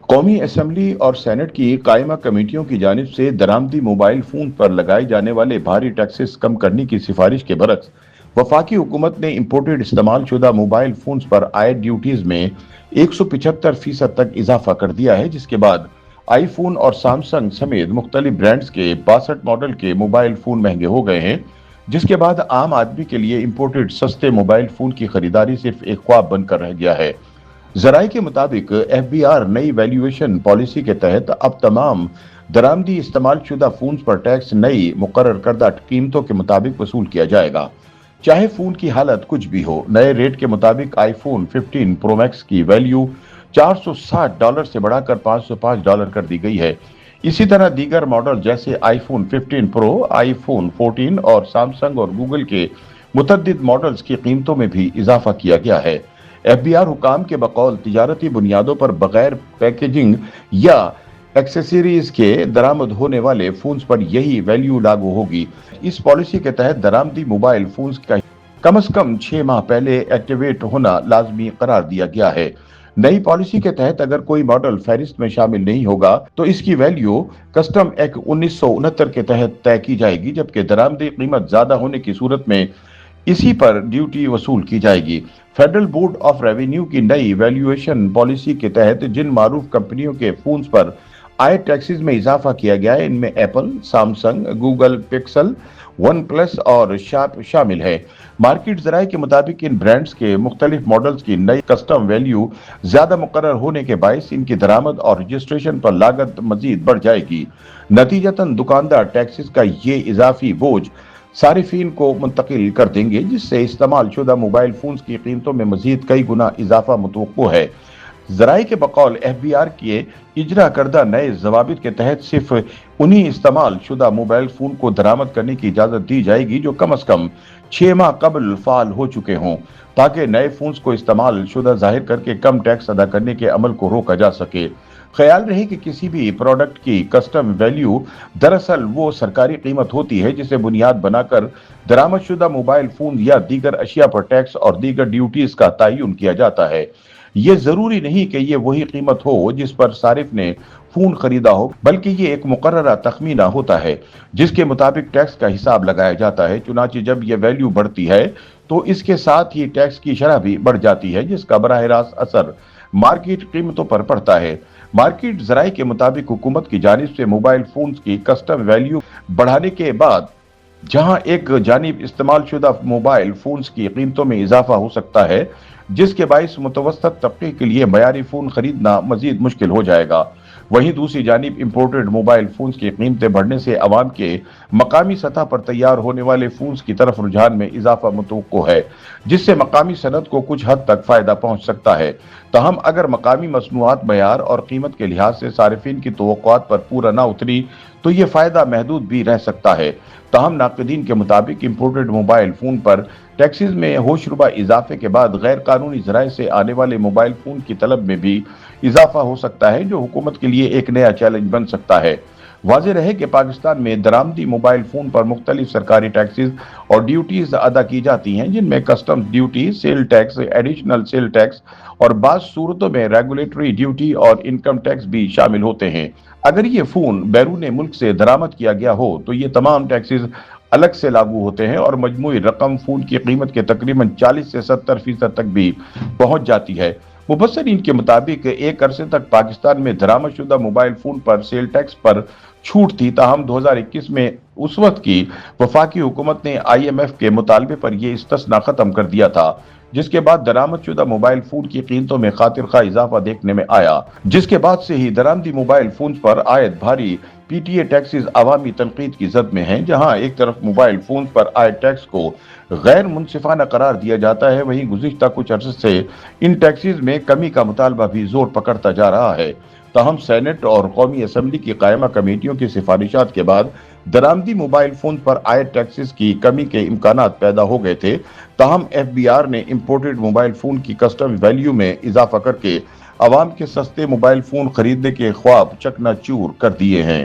قومی اسمبلی اور سینٹ کی قائمہ کمیٹیوں کی جانب سے درآمدی موبائل فون پر لگائے جانے والے بھاری ٹیکسز کم کرنے کی سفارش کے برعکس وفاقی حکومت نے امپورٹڈ استعمال شدہ موبائل فونز پر عائد ڈیوٹیز میں 175% تک اضافہ کر دیا ہے، جس کے بعد آئی فون اور سامسنگ سمیت مختلف برانڈز کے 62 ماڈل کے موبائل فون مہنگے ہو گئے ہیں، جس کے بعد عام آدمی کے لیے امپورٹڈ سستے موبائل فون کی خریداری صرف ایک خواب بن کر رہ گیا ہے۔ ذرائع کے مطابق ایف بی آر نئی ویلیویشن پالیسی کے تحت اب تمام درآمدی استعمال شدہ فونز پر ٹیکس نئی مقرر کردہ قیمتوں کے مطابق وصول کیا جائے گا، چاہے فون کی حالت کچھ بھی ہو۔ نئے ریٹ کے مطابق آئی فون 15 پرو میکس کی ویلیو $460 سے بڑھا کر $505 کر دی گئی ہے۔ اسی طرح دیگر ماڈل جیسے آئی فون 15 پرو، آئی فون 14 اور سامسنگ اور گوگل کے متعدد ماڈلز کی قیمتوں میں بھی اضافہ کیا گیا ہے۔ ایف بی آر حکام کے بقول تجارتی بنیادوں پر بغیر پیکیجنگ یا ایکسیسریز کے درآمد ہونے والے فونز پر یہی ویلیو لاگو ہوگی۔ اس پالیسی کے تحت درآمدی موبائل فونز کا کم از کم 6 ماہ پہلے ایکٹیویٹ ہونا لازمی قرار دیا گیا ہے۔ نئی پالیسی کے تحت اگر کوئی ماڈل فہرست میں شامل نہیں ہوگا تو اس کی ویلیو کسٹم ایکٹ 1969 کے تحت طے کی جائے گی، جبکہ درآمدی قیمت زیادہ ہونے کی صورت میں اسی پر ڈیوٹی وصول کی جائے گی۔ فیڈرل بورڈ آف ریونیو کی نئی ویلیویشن پالیسی کے تحت جن معروف کمپنیوں کے فونز پر عائد ٹیکسز میں اضافہ کیا گیا ہے، ان میں apple, Samsung, Google pixel, one plus اور شارپ شامل ہے۔ مارکیٹ ذرائع کے مطابق ان برانڈز کے مختلف ماڈلز کی نئی کسٹم ویلیو زیادہ مقرر ہونے کے باعث ان کی درآمد اور رجسٹریشن پر لاگت مزید بڑھ جائے گی۔ نتیجتاً دکاندار ٹیکسز کا یہ اضافی بوجھ صارفین کو منتقل کر دیں گے، جس سے استعمال شدہ موبائل فونز کی قیمتوں میں مزید کئی گنا اضافہ متوقع ہے۔ ذرائع کے بقول ایف بی آر کے اجرا کردہ نئے ضوابط کے تحت صرف انہی استعمال شدہ موبائل فون کو درآمد کرنے کی اجازت دی جائے گی جو کم از کم 6 ماہ قبل فعال ہو چکے ہوں، تاکہ نئے فونز کو استعمال شدہ ظاہر کر کے کم ٹیکس ادا کرنے کے عمل کو روکا جا سکے۔ خیال رہے کہ کسی بھی پروڈکٹ کی کسٹم ویلیو دراصل وہ سرکاری قیمت ہوتی ہے جسے بنیاد بنا کر درآمد شدہ موبائل فون یا دیگر اشیاء پر ٹیکس اور دیگر ڈیوٹیز کا تعین کیا جاتا ہے۔ یہ ضروری نہیں کہ یہ وہی قیمت ہو جس پر صارف نے فون خریدا ہو، بلکہ یہ ایک مقررہ تخمینہ ہوتا ہے جس کے مطابق ٹیکس کا حساب لگایا جاتا ہے۔ چنانچہ جب یہ ویلیو بڑھتی ہے تو اس کے ساتھ ہی ٹیکس کی شرح بھی بڑھ جاتی ہے، جس کا براہ راست اثر مارکیٹ قیمتوں پر پڑتا ہے۔ مارکیٹ ذرائع کے مطابق حکومت کی جانب سے موبائل فونز کی کسٹم ویلیو بڑھانے کے بعد جہاں ایک جانب استعمال شدہ موبائل فونز کی قیمتوں میں اضافہ ہو سکتا ہے، جس کے باعث متوسط طبقے کے لیے معیاری فون خریدنا مزید مشکل ہو جائے گا، وہیں دوسری جانب امپورٹڈ موبائل فونز کی قیمتیں بڑھنے سے عوام کے مقامی سطح پر تیار ہونے والے فونز کی طرف رجحان میں اضافہ متوقع ہے، جس سے مقامی صنعت کو کچھ حد تک فائدہ پہنچ سکتا ہے۔ تاہم اگر مقامی مصنوعات معیار اور قیمت کے لحاظ سے صارفین کی توقعات پر پورا نہ اتری تو یہ فائدہ محدود بھی رہ سکتا ہے۔ تاہم ناقدین کے مطابق امپورٹڈ موبائل فون پر ٹیکسز میں ہوشربا اضافے کے بعد غیر قانونی ذرائع سے آنے والے موبائل فون کی طلب میں بھی اضافہ ہو سکتا ہے، جو حکومت کے لیے ایک نیا چیلنج بن سکتا ہے۔ واضح رہے کہ پاکستان میں درآمدی موبائل فون پر مختلف سرکاری ٹیکسز اور ڈیوٹیز ادا کی جاتی ہیں، جن میں customs duty, sale tax, additional sale tax اور بعض صورتوں میں ریگولیٹری ڈیوٹی اور انکم ٹیکس بھی شامل ہوتے ہیں۔ اگر یہ فون بیرون ملک سے درآمد کیا گیا ہو تو یہ تمام ٹیکسز الگ سے لاگو ہوتے ہیں اور مجموعی رقم فون کی قیمت کے تقریباً 40 سے 70% تک بھی پہنچ جاتی ہے۔ مبصرین کے مطابق ایک عرصے تک پاکستان میں درآمد شدہ موبائل فون پر سیل ٹیکس پر چھوٹ تھی، تاہم 2021 میں اس وقت کی وفاقی حکومت نے آئی ایم ایف کے مطالبے پر یہ استثناء ختم کر دیا تھا، جس کے بعد درآمد شدہ موبائل فون کی قیمتوں میں خاطر خواہ اضافہ دیکھنے میں آیا، جس کے بعد سے ہی درآمدی موبائل فونز پر عائد بھاری پی ٹی اے ٹیکسز عوامی تنقید کی زد میں ہیں۔ جہاں ایک طرف موبائل فونز پر عائد ٹیکس کو غیر منصفانہ قرار دیا جاتا ہے، وہیں گزشتہ کچھ عرصے سے ان ٹیکسز میں کمی کا مطالبہ بھی زور پکڑتا جا رہا ہے۔ تاہم سینٹ اور قومی اسمبلی کی قائمہ کمیٹیوں کی سفارشات کے بعد درآمدی موبائل فون پر عائد ٹیکسز کی کمی کے امکانات پیدا ہو گئے تھے، تاہم ایف بی آر نے امپورٹڈ موبائل فون کی کسٹم ویلیو میں اضافہ کر کے عوام کے سستے موبائل فون خریدنے کے خواب چکنا چور کر دیے ہیں۔